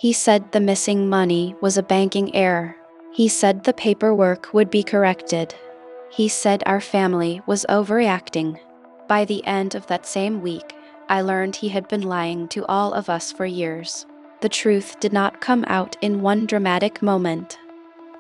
He said the missing money was a banking error. He said the paperwork would be corrected. He said our family was overreacting. By the end of that same week, I learned he had been lying to all of us for years. The truth did not come out in one dramatic moment.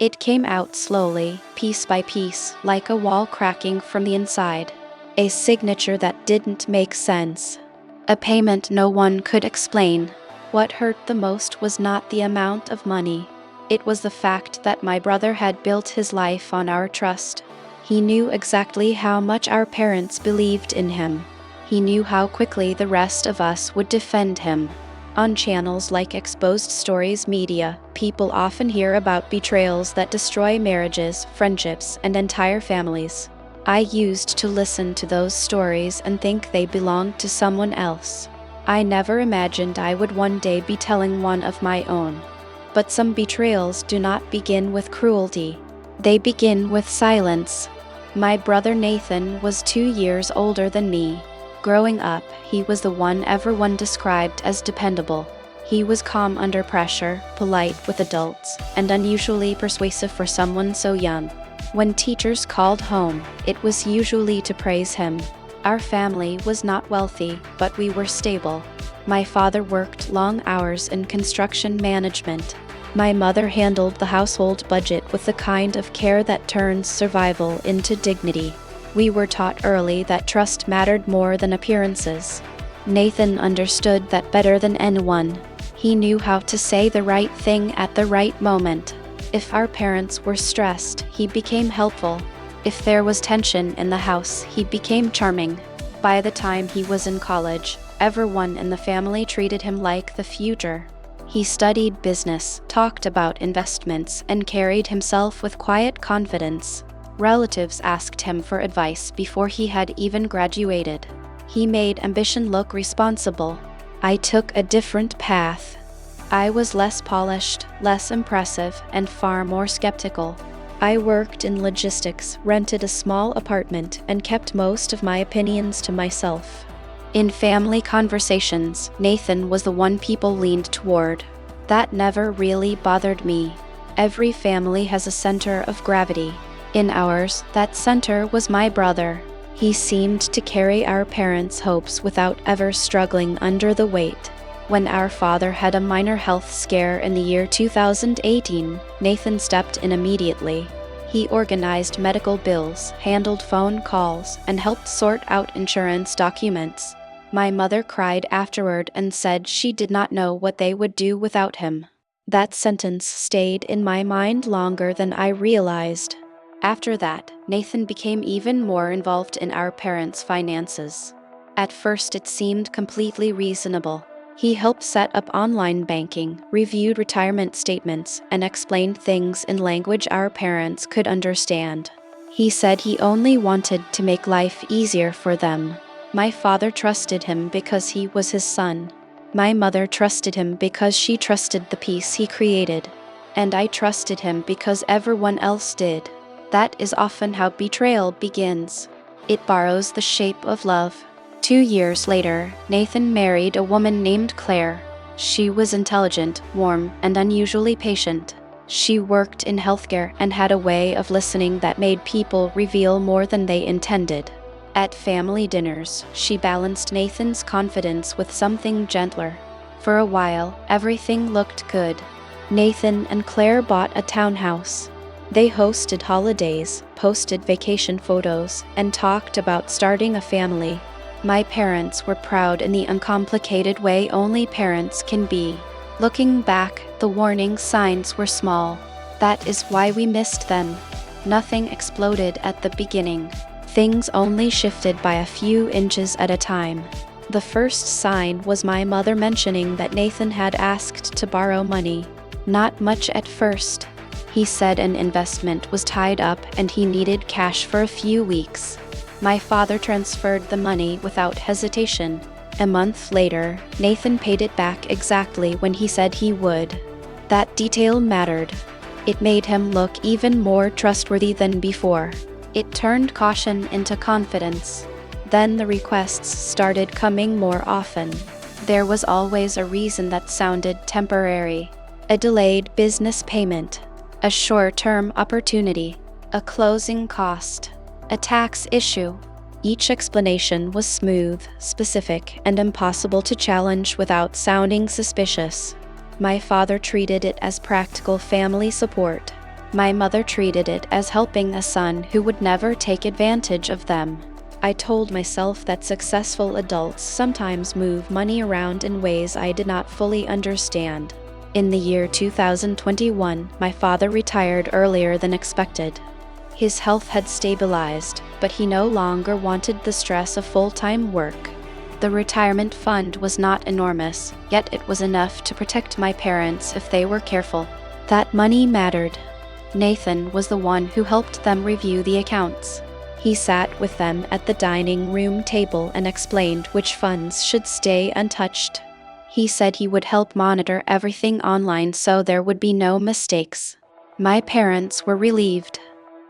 It came out slowly, piece by piece, like a wall cracking from the inside. A signature that didn't make sense. A payment no one could explain. What hurt the most was not the amount of money. It was the fact that my brother had built his life on our trust. He knew exactly how much our parents believed in him. He knew how quickly the rest of us would defend him. On channels like Exposed Stories Media, people often hear about betrayals that destroy marriages, friendships, and entire families. I used to listen to those stories and think they belonged to someone else. I never imagined I would one day be telling one of my own. But some betrayals do not begin with cruelty. They begin with silence. My brother Nathan was 2 years older than me. Growing up, he was the one everyone described as dependable. He was calm under pressure, polite with adults, and unusually persuasive for someone so young. When teachers called home, it was usually to praise him. Our family was not wealthy, but we were stable. My father worked long hours in construction management. My mother handled the household budget with the kind of care that turns survival into dignity. We were taught early that trust mattered more than appearances. Nathan understood that better than anyone. He knew how to say the right thing at the right moment. If our parents were stressed, he became helpful. If there was tension in the house, he became charming. By the time he was in college, everyone in the family treated him like the future. He studied business, talked about investments, and carried himself with quiet confidence. Relatives asked him for advice before he had even graduated. He made ambition look responsible. I took a different path. I was less polished, less impressive, and far more skeptical. I worked in logistics, rented a small apartment, and kept most of my opinions to myself. In family conversations, Nathan was the one people leaned toward. That never really bothered me. Every family has a center of gravity. In ours, that center was my brother. He seemed to carry our parents' hopes without ever struggling under the weight. When our father had a minor health scare in the year 2018, Nathan stepped in immediately. He organized medical bills, handled phone calls, and helped sort out insurance documents. My mother cried afterward and said she did not know what they would do without him. That sentence stayed in my mind longer than I realized. After that, Nathan became even more involved in our parents' finances. At first it seemed completely reasonable. He helped set up online banking, reviewed retirement statements, and explained things in language our parents could understand. He said he only wanted to make life easier for them. My father trusted him because he was his son. My mother trusted him because she trusted the peace he created. And I trusted him because everyone else did. That is often how betrayal begins. It borrows the shape of love. 2 years later, Nathan married a woman named Claire. She was intelligent, warm, and unusually patient. She worked in healthcare and had a way of listening that made people reveal more than they intended. At family dinners, she balanced Nathan's confidence with something gentler. For a while, everything looked good. Nathan and Claire bought a townhouse. They hosted holidays, posted vacation photos, and talked about starting a family. My parents were proud in the uncomplicated way only parents can be. Looking back, the warning signs were small. That is why we missed them. Nothing exploded at the beginning. Things only shifted by a few inches at a time. The first sign was my mother mentioning that Nathan had asked to borrow money. Not much at first. He said an investment was tied up and he needed cash for a few weeks. My father transferred the money without hesitation. A month later, Nathan paid it back exactly when he said he would. That detail mattered. It made him look even more trustworthy than before. It turned caution into confidence. Then the requests started coming more often. There was always a reason that sounded temporary: a delayed business payment, a short-term opportunity, a closing cost, a tax issue. Each explanation was smooth, specific, and impossible to challenge without sounding suspicious. My father treated it as practical family support. My mother treated it as helping a son who would never take advantage of them. I told myself that successful adults sometimes move money around in ways I did not fully understand. In the year 2021, my father retired earlier than expected. His health had stabilized, but he no longer wanted the stress of full-time work. The retirement fund was not enormous, yet it was enough to protect my parents if they were careful. That money mattered. Nathan was the one who helped them review the accounts. He sat with them at the dining room table and explained which funds should stay untouched. He said he would help monitor everything online so there would be no mistakes. My parents were relieved.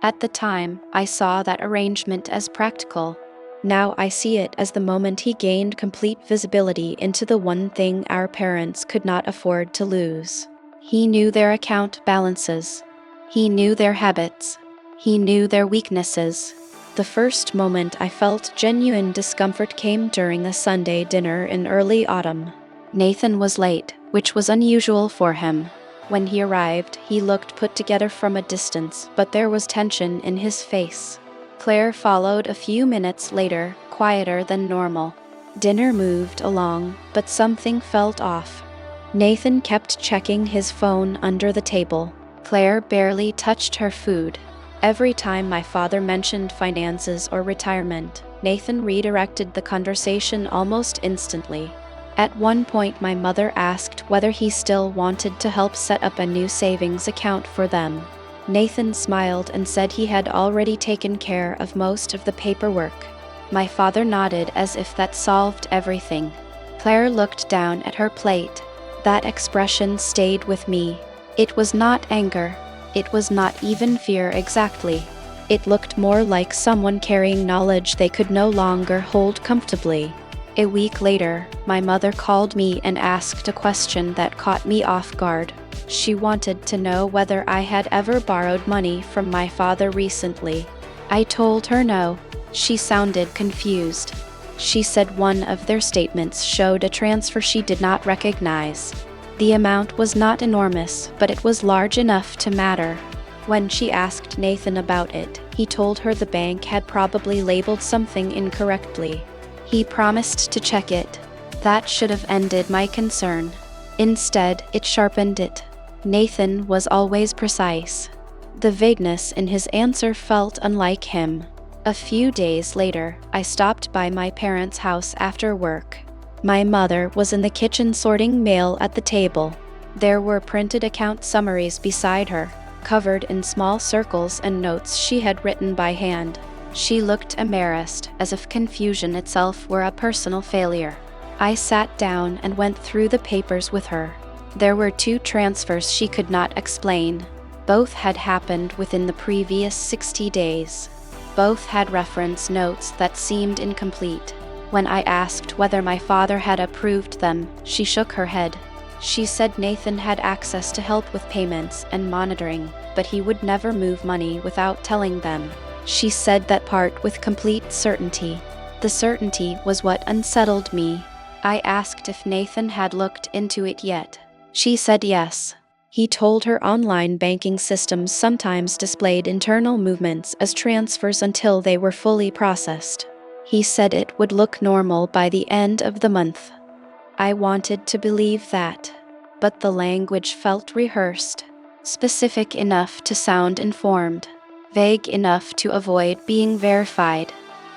At the time, I saw that arrangement as practical. Now I see it as the moment he gained complete visibility into the one thing our parents could not afford to lose. He knew their account balances. He knew their habits. He knew their weaknesses. The first moment I felt genuine discomfort came during a Sunday dinner in early autumn. Nathan was late, which was unusual for him. When he arrived, he looked put together from a distance, but there was tension in his face. Claire followed a few minutes later, quieter than normal. Dinner moved along, but something felt off. Nathan kept checking his phone under the table. Claire barely touched her food. Every time my father mentioned finances or retirement, Nathan redirected the conversation almost instantly. At one point, my mother asked whether he still wanted to help set up a new savings account for them. Nathan smiled and said he had already taken care of most of the paperwork. My father nodded as if that solved everything. Claire looked down at her plate. That expression stayed with me. It was not anger. It was not even fear exactly. It looked more like someone carrying knowledge they could no longer hold comfortably. A week later, my mother called me and asked a question that caught me off guard. She wanted to know whether I had ever borrowed money from my father recently. I told her no. She sounded confused. She said one of their statements showed a transfer she did not recognize. The amount was not enormous, but it was large enough to matter. When she asked Nathan about it, he told her the bank had probably labeled something incorrectly. He promised to check it. That should have ended my concern. Instead, it sharpened it. Nathan was always precise. The vagueness in his answer felt unlike him. A few days later, I stopped by my parents' house after work. My mother was in the kitchen sorting mail at the table. There were printed account summaries beside her, covered in small circles and notes she had written by hand. She looked embarrassed, as if confusion itself were a personal failure. I sat down and went through the papers with her. There were 2 transfers she could not explain. Both had happened within the previous 60 days. Both had reference notes that seemed incomplete. When I asked whether my father had approved them, she shook her head. She said Nathan had access to help with payments and monitoring, but he would never move money without telling them. She said that part with complete certainty. The certainty was what unsettled me. I asked if Nathan had looked into it yet. She said yes. He told her online banking systems sometimes displayed internal movements as transfers until they were fully processed. He said it would look normal by the end of the month. I wanted to believe that, but the language felt rehearsed, specific enough to sound informed, vague enough to avoid being verified.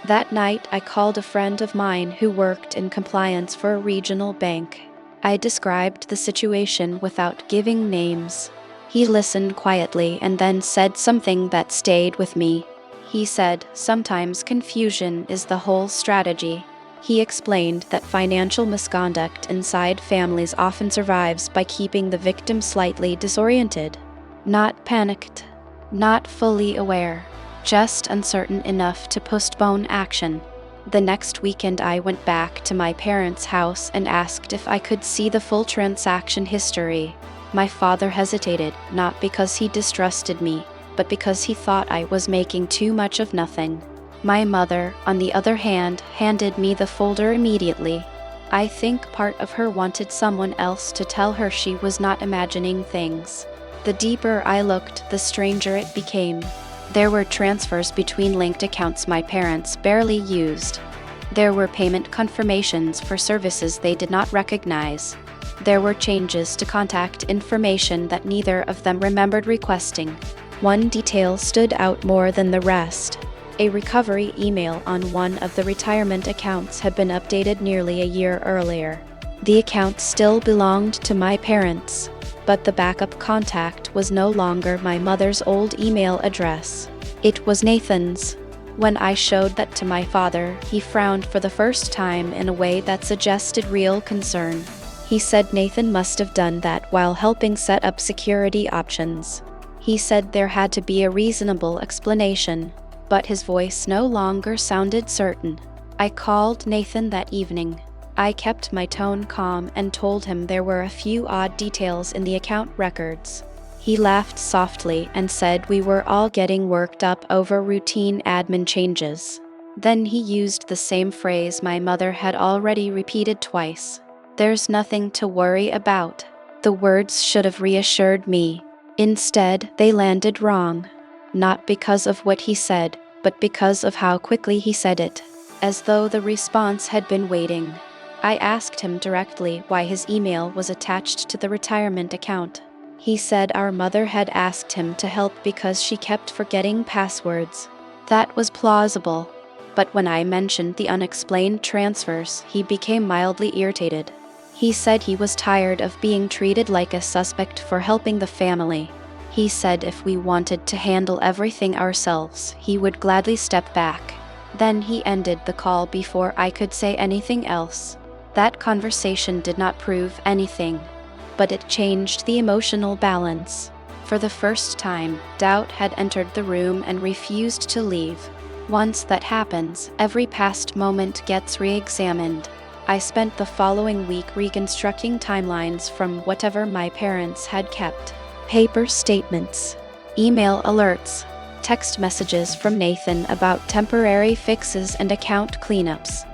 That night, I called a friend of mine who worked in compliance for a regional bank. I described the situation without giving names. He listened quietly and then said something that stayed with me. He said, "Sometimes confusion is the whole strategy." He explained that financial misconduct inside families often survives by keeping the victim slightly disoriented, not panicked, not fully aware, just uncertain enough to postpone action. The next weekend, I went back to my parents' house and asked if I could see the full transaction history. My father hesitated, not because he distrusted me, but because he thought I was making too much of nothing. My mother, on the other hand, handed me the folder immediately. I think part of her wanted someone else to tell her she was not imagining things. The deeper I looked, the stranger it became. There were transfers between linked accounts my parents barely used. There were payment confirmations for services they did not recognize. There were changes to contact information that neither of them remembered requesting. One detail stood out more than the rest. A recovery email on one of the retirement accounts had been updated nearly a year earlier. The account still belonged to my parents, but the backup contact was no longer my mother's old email address. It was Nathan's. When I showed that to my father, he frowned for the first time in a way that suggested real concern. He said Nathan must have done that while helping set up security options. He said there had to be a reasonable explanation, but his voice no longer sounded certain. I called Nathan that evening. I kept my tone calm and told him there were a few odd details in the account records. He laughed softly and said we were all getting worked up over routine admin changes. Then he used the same phrase my mother had already repeated twice. "There's nothing to worry about." The words should have reassured me. Instead, they landed wrong. Not because of what he said, but because of how quickly he said it, as though the response had been waiting. I asked him directly why his email was attached to the retirement account. He said our mother had asked him to help because she kept forgetting passwords. That was plausible, but when I mentioned the unexplained transfers, he became mildly irritated. He said he was tired of being treated like a suspect for helping the family. He said if we wanted to handle everything ourselves, he would gladly step back. Then he ended the call before I could say anything else. That conversation did not prove anything, but it changed the emotional balance. For the first time, doubt had entered the room and refused to leave. Once that happens, every past moment gets re-examined. I spent the following week reconstructing timelines from whatever my parents had kept. Paper statements, email alerts, text messages from Nathan about temporary fixes and account cleanups.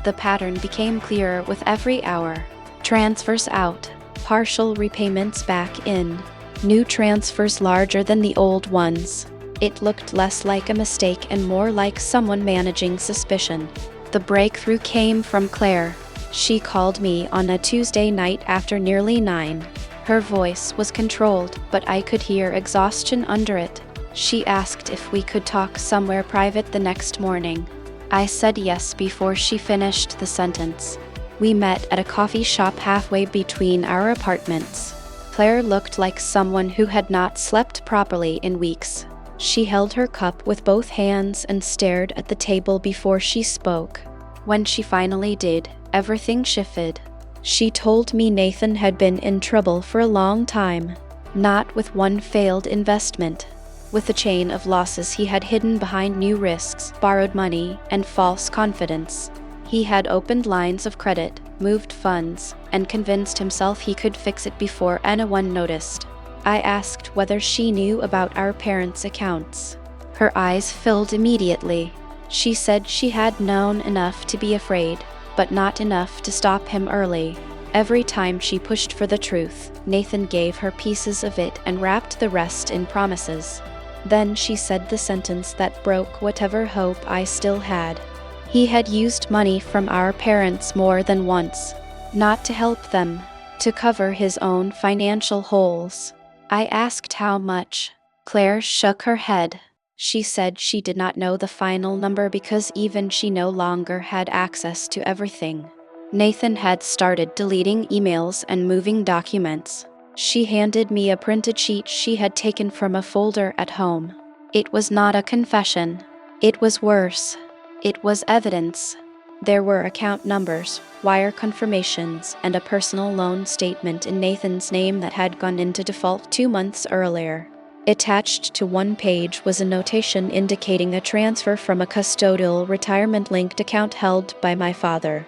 The pattern became clearer with every hour. Transfers out, partial repayments back in, new transfers larger than the old ones. It looked less like a mistake and more like someone managing suspicion. The breakthrough came from Claire. She called me on a Tuesday night after nearly 9. Her voice was controlled, but I could hear exhaustion under it. She asked if we could talk somewhere private the next morning. I said yes before she finished the sentence. We met at a coffee shop halfway between our apartments. Claire looked like someone who had not slept properly in weeks. She held her cup with both hands and stared at the table before she spoke. When she finally did, everything shifted. She told me Nathan had been in trouble for a long time, not with one failed investment, with a chain of losses he had hidden behind new risks, borrowed money, and false confidence. He had opened lines of credit, moved funds, and convinced himself he could fix it before anyone noticed. I asked whether she knew about our parents' accounts. Her eyes filled immediately. She said she had known enough to be afraid, but not enough to stop him early. Every time she pushed for the truth, Nathan gave her pieces of it and wrapped the rest in promises. Then she said the sentence that broke whatever hope I still had. He had used money from our parents more than once, not to help them, to cover his own financial holes. I asked how much. Claire shook her head. She said she did not know the final number because even she no longer had access to everything. Nathan had started deleting emails and moving documents. She handed me a printed sheet she had taken from a folder at home. It was not a confession. It was worse. It was evidence. There were account numbers, wire confirmations, and a personal loan statement in Nathan's name that had gone into default 2 months earlier. Attached to one page was a notation indicating a transfer from a custodial retirement-linked account held by my father.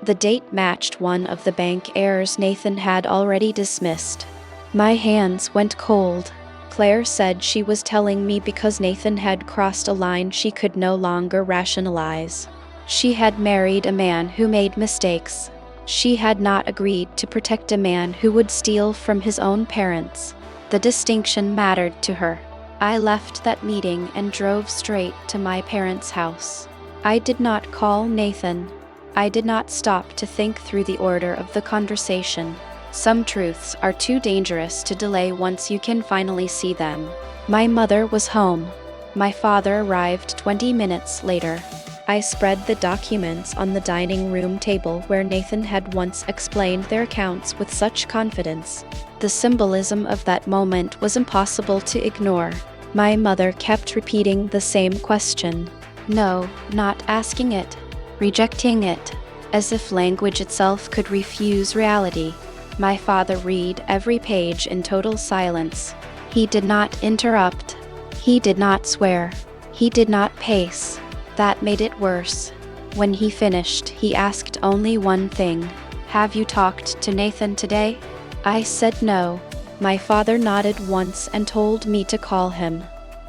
The date matched one of the bank errors Nathan had already dismissed. My hands went cold. Claire said she was telling me because Nathan had crossed a line she could no longer rationalize. She had married a man who made mistakes. She had not agreed to protect a man who would steal from his own parents. The distinction mattered to her. I left that meeting and drove straight to my parents' house. I did not call Nathan. I did not stop to think through the order of the conversation. Some truths are too dangerous to delay once you can finally see them. My mother was home. My father arrived 20 minutes later. I spread the documents on the dining room table where Nathan had once explained their accounts with such confidence. The symbolism of that moment was impossible to ignore. My mother kept repeating the same question. No, not asking it. Rejecting it. As if language itself could refuse reality. My father read every page in total silence. He did not interrupt. He did not swear. He did not pace. That made it worse. When he finished, he asked only one thing. Have you talked to Nathan today? I said no. My father nodded once and told me to call him.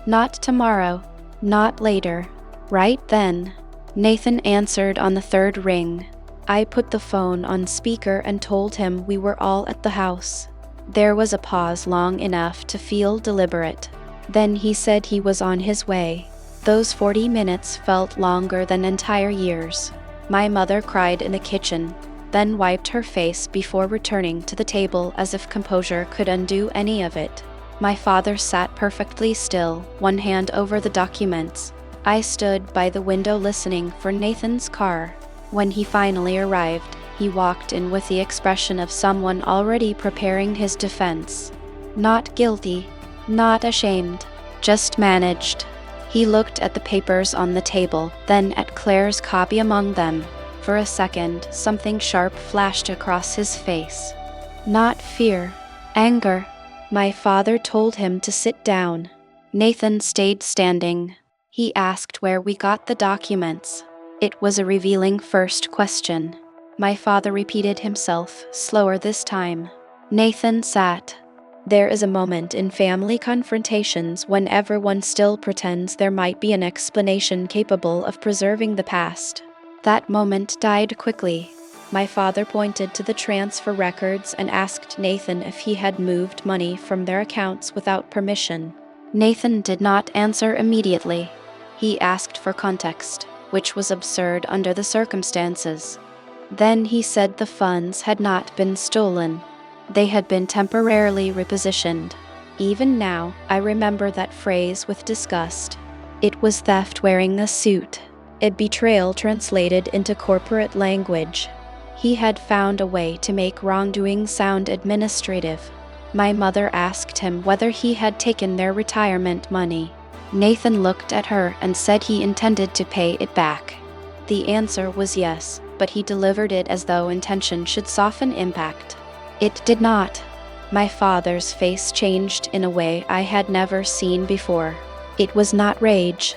Not tomorrow. Not later. Right then. Nathan answered on the third ring. I put the phone on speaker and told him we were all at the house. There was a pause long enough to feel deliberate. Then he said he was on his way. Those 40 minutes felt longer than entire years. My mother cried in the kitchen, then wiped her face before returning to the table as if composure could undo any of it. My father sat perfectly still, one hand over the documents. I stood by the window listening for Nathan's car. When he finally arrived, he walked in with the expression of someone already preparing his defense. Not guilty, not ashamed, just managed. He looked at the papers on the table, then at Claire's copy among them. For a second, something sharp flashed across his face. Not fear, anger. My father told him to sit down. Nathan stayed standing. He asked where we got the documents. It was a revealing first question. My father repeated himself, slower this time. Nathan sat. There is a moment in family confrontations when everyone still pretends there might be an explanation capable of preserving the past. That moment died quickly. My father pointed to the transfer records and asked Nathan if he had moved money from their accounts without permission. Nathan did not answer immediately. He asked for context, which was absurd under the circumstances. Then he said the funds had not been stolen. They had been temporarily repositioned. Even now, I remember that phrase with disgust. It was theft wearing a suit. A betrayal translated into corporate language. He had found a way to make wrongdoing sound administrative. My mother asked him whether he had taken their retirement money. Nathan looked at her and said he intended to pay it back. The answer was yes, but he delivered it as though intention should soften impact. It did not. My father's face changed in a way I had never seen before. It was not rage.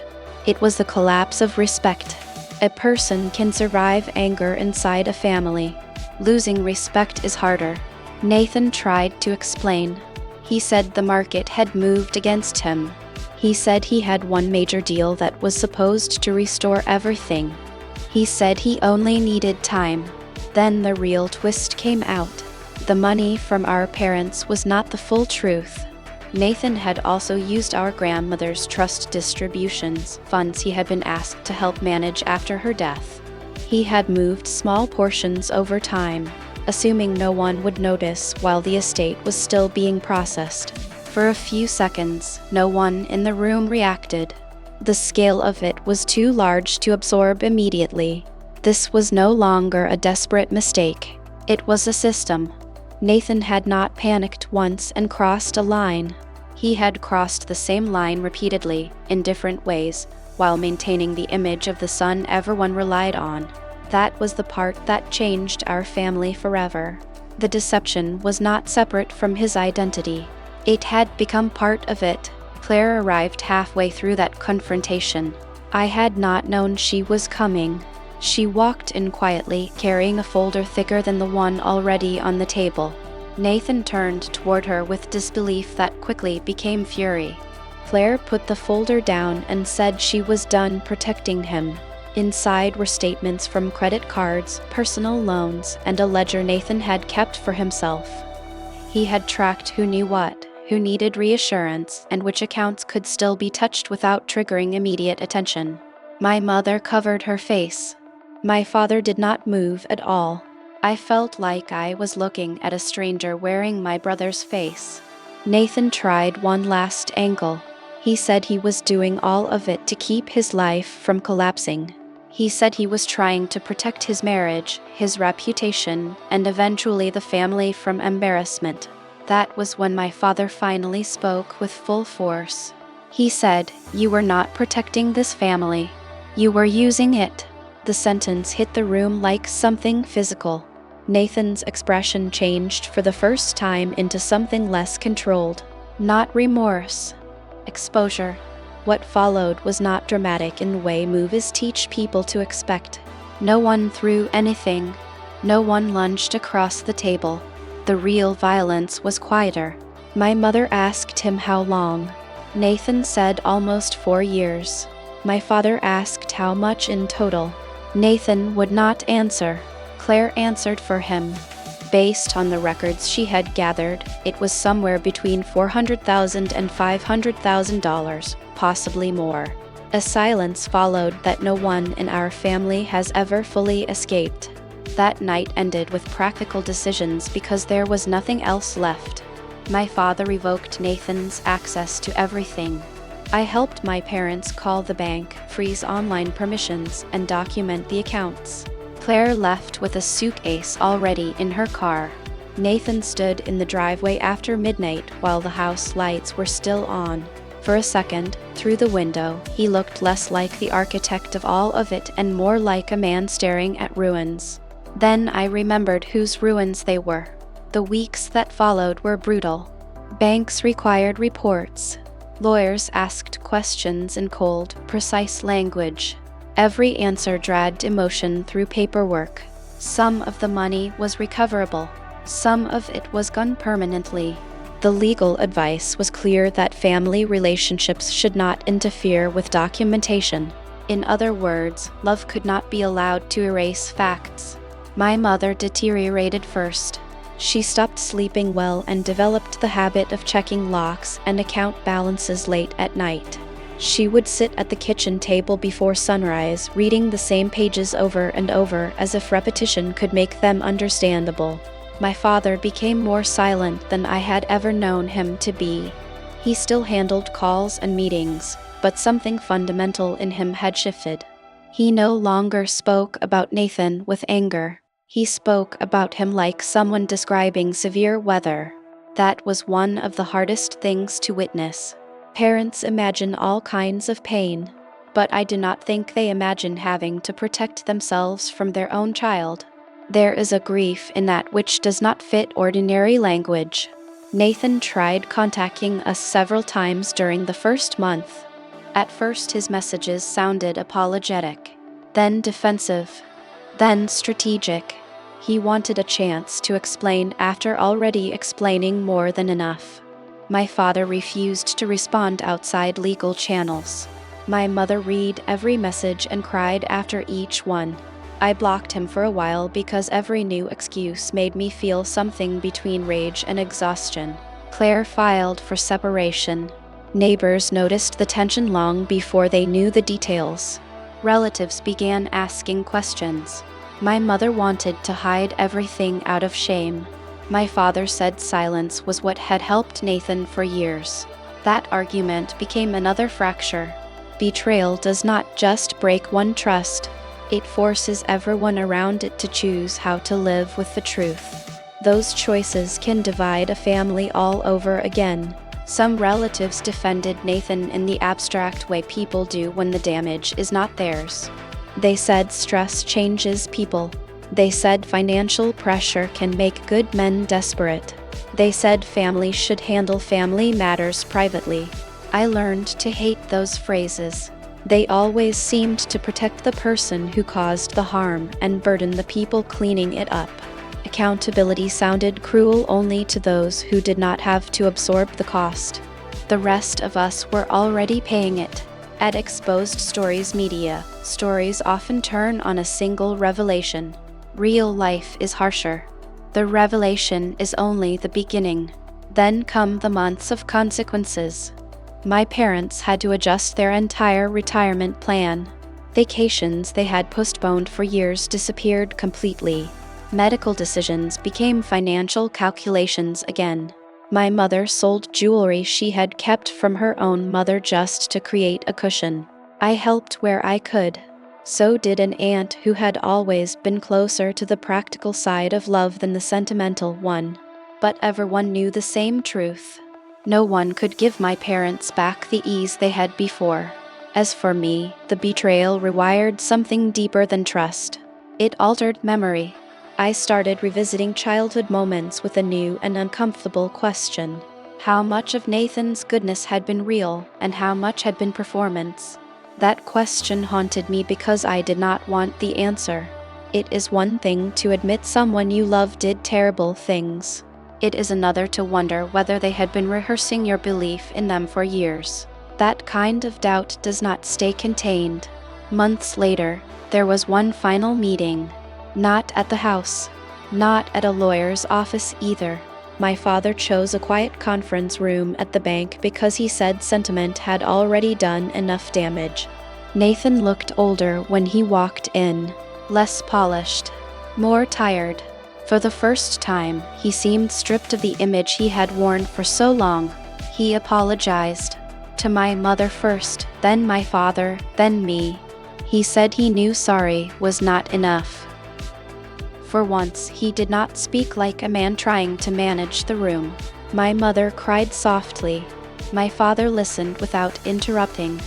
It was the collapse of respect. A person can survive anger inside a family. Losing respect is harder. Nathan tried to explain. He said the market had moved against him. He said he had one major deal that was supposed to restore everything. He said he only needed time. Then the real twist came out. The money from our parents was not the full truth. Nathan had also used our grandmother's trust distributions, funds he had been asked to help manage after her death. He had moved small portions over time, assuming no one would notice while the estate was still being processed. For a few seconds, no one in the room reacted. The scale of it was too large to absorb immediately. This was no longer a desperate mistake. It was a system. Nathan had not panicked once and crossed a line. He had crossed the same line repeatedly, in different ways, while maintaining the image of the son everyone relied on. That was the part that changed our family forever. The deception was not separate from his identity. It had become part of it. Claire arrived halfway through that confrontation. I had not known she was coming. She walked in quietly, carrying a folder thicker than the one already on the table. Nathan turned toward her with disbelief that quickly became fury. Claire put the folder down and said she was done protecting him. Inside were statements from credit cards, personal loans, and a ledger Nathan had kept for himself. He had tracked who knew what, who needed reassurance, and which accounts could still be touched without triggering immediate attention. My mother covered her face. My father did not move at all. I felt like I was looking at a stranger wearing my brother's face. Nathan tried one last angle. He said he was doing all of it to keep his life from collapsing. He said he was trying to protect his marriage, his reputation, and eventually the family from embarrassment. That was when my father finally spoke with full force. He said, "You were not protecting this family. You were using it." The sentence hit the room like something physical. Nathan's expression changed for the first time into something less controlled. Not remorse. Exposure. What followed was not dramatic in the way movies teach people to expect. No one threw anything. No one lunged across the table. The real violence was quieter. My mother asked him how long. Nathan said almost 4 years. My father asked how much in total. Nathan would not answer. Claire answered for him. Based on the records she had gathered, it was somewhere between $400,000 and $500,000, possibly more. A silence followed that no one in our family has ever fully escaped. That night ended with practical decisions because there was nothing else left. My father revoked Nathan's access to everything. I helped my parents call the bank, freeze online permissions, and document the accounts. Claire left with a suitcase already in her car. Nathan stood in the driveway after midnight while the house lights were still on. For a second, through the window, he looked less like the architect of all of it and more like a man staring at ruins. Then I remembered whose ruins they were. The weeks that followed were brutal. Banks required reports. Lawyers asked questions in cold, precise language. Every answer dragged emotion through paperwork. Some of the money was recoverable. Some of it was gone permanently. The legal advice was clear that family relationships should not interfere with documentation. In other words, love could not be allowed to erase facts. My mother deteriorated first. She stopped sleeping well and developed the habit of checking locks and account balances late at night. She would sit at the kitchen table before sunrise, reading the same pages over and over as if repetition could make them understandable. My father became more silent than I had ever known him to be. He still handled calls and meetings, but something fundamental in him had shifted. He no longer spoke about Nathan with anger. He spoke about him like someone describing severe weather. That was one of the hardest things to witness. Parents imagine all kinds of pain, but I do not think they imagine having to protect themselves from their own child. There is a grief in that which does not fit ordinary language. Nathan tried contacting us several times during the first month. At first his messages sounded apologetic, then defensive, then strategic. He wanted a chance to explain after already explaining more than enough. My father refused to respond outside legal channels. My mother read every message and cried after each one. I blocked him for a while because every new excuse made me feel something between rage and exhaustion. Claire filed for separation. Neighbors noticed the tension long before they knew the details. Relatives began asking questions. My mother wanted to hide everything out of shame. My father said silence was what had helped Nathan for years. That argument became another fracture. Betrayal does not just break one trust. It forces everyone around it to choose how to live with the truth. Those choices can divide a family all over again. Some relatives defended Nathan in the abstract way people do when the damage is not theirs. They said stress changes people. They said financial pressure can make good men desperate. They said families should handle family matters privately. I learned to hate those phrases. They always seemed to protect the person who caused the harm and burden the people cleaning it up. Accountability sounded cruel only to those who did not have to absorb the cost. The rest of us were already paying it. At Exposed Stories Media, stories often turn on a single revelation. Real life is harsher. The revelation is only the beginning. Then come the months of consequences. My parents had to adjust their entire retirement plan. Vacations they had postponed for years disappeared completely. Medical decisions became financial calculations again. My mother sold jewelry she had kept from her own mother just to create a cushion. I helped where I could. So did an aunt who had always been closer to the practical side of love than the sentimental one. But everyone knew the same truth. No one could give my parents back the ease they had before. As for me, the betrayal rewired something deeper than trust. It altered memory. I started revisiting childhood moments with a new and uncomfortable question. How much of Nathan's goodness had been real, and how much had been performance? That question haunted me because I did not want the answer. It is one thing to admit someone you love did terrible things. It is another to wonder whether they had been rehearsing your belief in them for years. That kind of doubt does not stay contained. Months later, there was one final meeting. Not at the house. Not at a lawyer's office either. My father chose a quiet conference room at the bank because he said sentiment had already done enough damage. Nathan looked older when he walked in. Less polished. More tired. For the first time, he seemed stripped of the image he had worn for so long. He apologized. To my mother first, then my father, then me. He said he knew sorry was not enough. For once, he did not speak like a man trying to manage the room. My mother cried softly. My father listened without interrupting.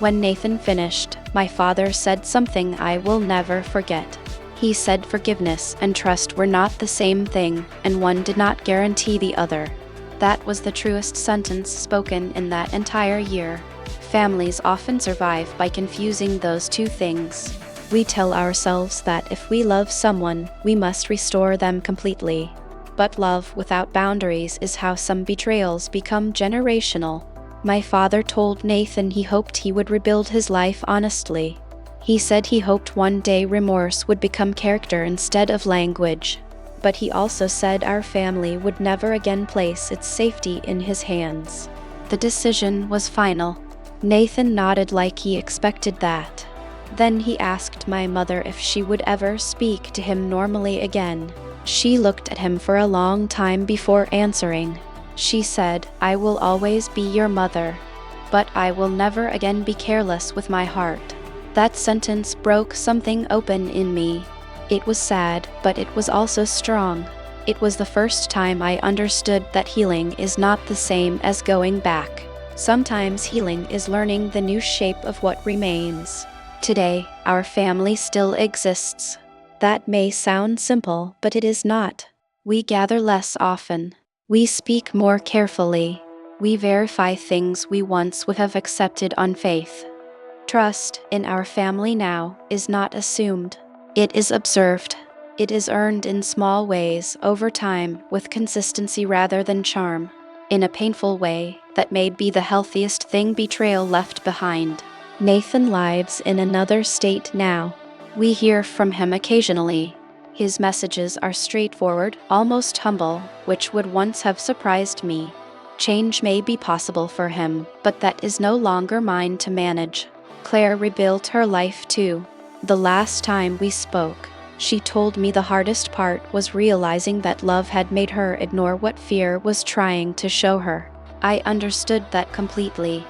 When Nathan finished, my father said something I will never forget. He said forgiveness and trust were not the same thing, and one did not guarantee the other. That was the truest sentence spoken in that entire year. Families often survive by confusing those two things. We tell ourselves that if we love someone, we must restore them completely. But love without boundaries is how some betrayals become generational. My father told Nathan he hoped he would rebuild his life honestly. He said he hoped one day remorse would become character instead of language. But he also said our family would never again place its safety in his hands. The decision was final. Nathan nodded like he expected that. Then he asked my mother if she would ever speak to him normally again. She looked at him for a long time before answering. She said, "I will always be your mother, but I will never again be careless with my heart." That sentence broke something open in me. It was sad, but it was also strong. It was the first time I understood that healing is not the same as going back. Sometimes healing is learning the new shape of what remains. Today, our family still exists. That may sound simple, but it is not. We gather less often. We speak more carefully. We verify things we once would have accepted on faith. Trust in our family now is not assumed. It is observed. It is earned in small ways over time with consistency rather than charm. In a painful way, that may be the healthiest thing betrayal left behind. Nathan lives in another state now. We hear from him occasionally. His messages are straightforward, almost humble, which would once have surprised me. Change may be possible for him, but that is no longer mine to manage. Claire rebuilt her life too. The last time we spoke, she told me the hardest part was realizing that love had made her ignore what fear was trying to show her. I understood that completely.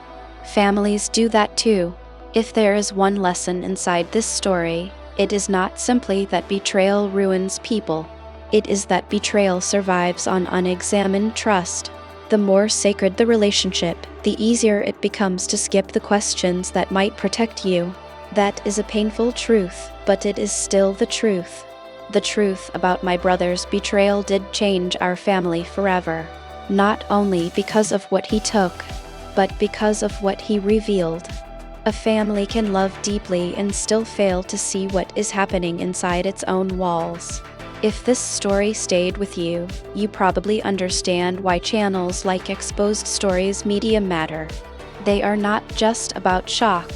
Families do that too. If there is one lesson inside this story, it is not simply that betrayal ruins people. It is that betrayal survives on unexamined trust. The more sacred the relationship, the easier it becomes to skip the questions that might protect you. That is a painful truth, but it is still the truth. The truth about my brother's betrayal did change our family forever. Not only because of what he took, but because of what he revealed. A family can love deeply and still fail to see what is happening inside its own walls. If this story stayed with you, you probably understand why channels like Exposed Stories Media matter. They are not just about shock,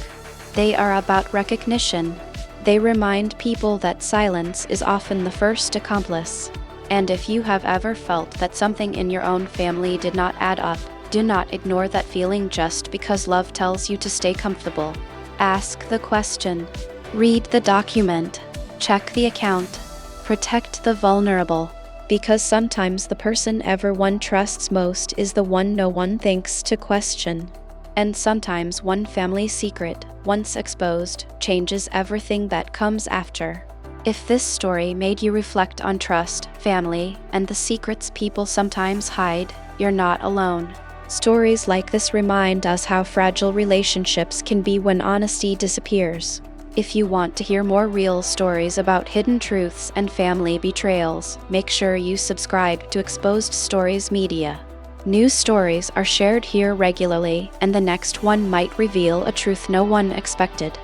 they are about recognition. They remind people that silence is often the first accomplice. And if you have ever felt that something in your own family did not add up, do not ignore that feeling just because love tells you to stay comfortable. Ask the question. Read the document. Check the account. Protect the vulnerable. Because sometimes the person everyone trusts most is the one no one thinks to question. And sometimes one family secret, once exposed, changes everything that comes after. If this story made you reflect on trust, family, and the secrets people sometimes hide, you're not alone. Stories like this remind us how fragile relationships can be when honesty disappears. If you want to hear more real stories about hidden truths and family betrayals, make sure you subscribe to Exposed Stories Media. New stories are shared here regularly, and the next one might reveal a truth no one expected.